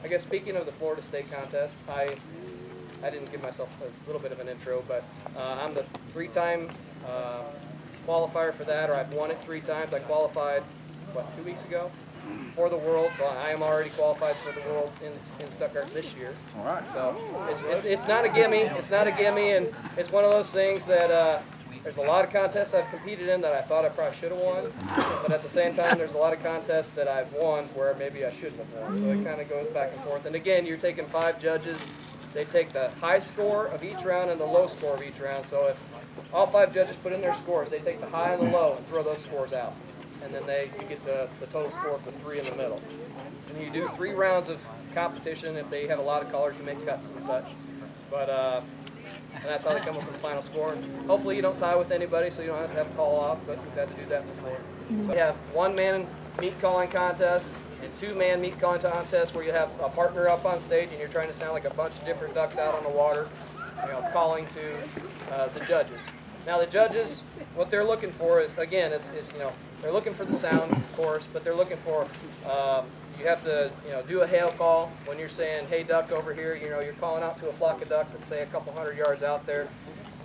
I guess speaking of the Florida State contest, I didn't give myself a little bit of an intro, but I'm the 3-time qualifier for that, or I've won it 3 times. I qualified, what, 2 weeks ago for the World, so I am already qualified for the World in Stuttgart this year. All right. So it's not a gimme. It's not a gimme, and it's one of those things that there's a lot of contests I've competed in that I thought I probably should have won, but at the same time, there's a lot of contests that I've won where maybe I shouldn't have won. So it kind of goes back and forth. And again, you're taking 5 judges. They take the high score of each round and the low score of each round. So if all 5 judges put in their scores, they take the high and the low and throw those scores out. And then you get the total score of the 3 in the middle. And you do 3 rounds of competition. If they have a lot of colors, you make cuts and such. But and that's how they come up with the final score. And hopefully you don't tie with anybody, so you don't have to have a call off, but we've had to do that before. So you have 1-man meat calling contest and 2-man meat calling contest where you have a partner up on stage and you're trying to sound like a bunch of different ducks out on the water, calling to the judges. Now the judges, what they're looking for is, again, they're looking for the sound, of course, but they're looking for, you have to, do a hail call when you're saying, hey, duck over here, you're calling out to a flock of ducks that say a couple hundred yards out there.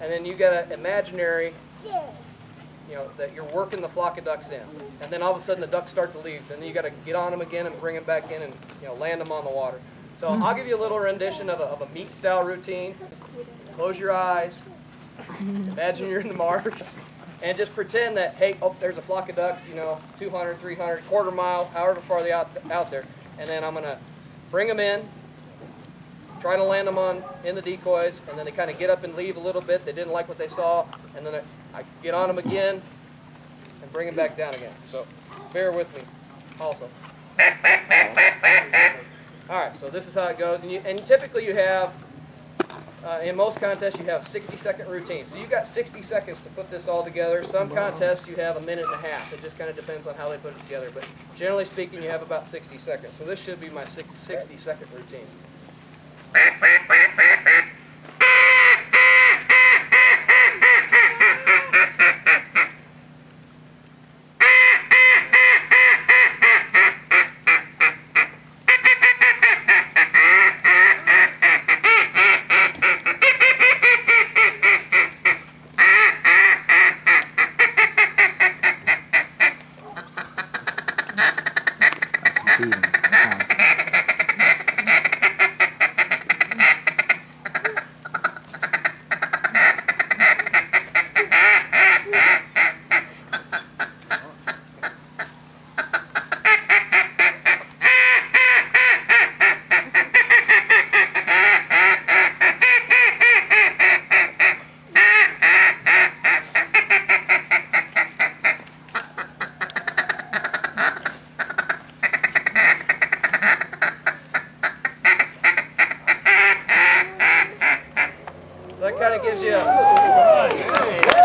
And then you got an imaginary, that you're working the flock of ducks in. And then all of a sudden the ducks start to leave. And then you got to get on them again and bring them back in and, land them on the water. So I'll give you a little rendition of a meat style routine. Close your eyes. Imagine you're in the marsh. And just pretend that, hey, there's a flock of ducks, 200, 300, quarter mile, however far they're out there. And then I'm going to bring them in, try to land them in the decoys, and then they kind of get up and leave a little bit. They didn't like what they saw, and then I get on them again and bring them back down again. So bear with me also. All right, so this is how it goes. And typically you have, in most contests, you have 60-second routines. So you've got 60 seconds to put this all together. Some contests you have 1.5 minutes. It just kind of depends on how they put it together. But generally speaking, you have about 60 seconds. So this should be my 60-second routine. That kind of gives you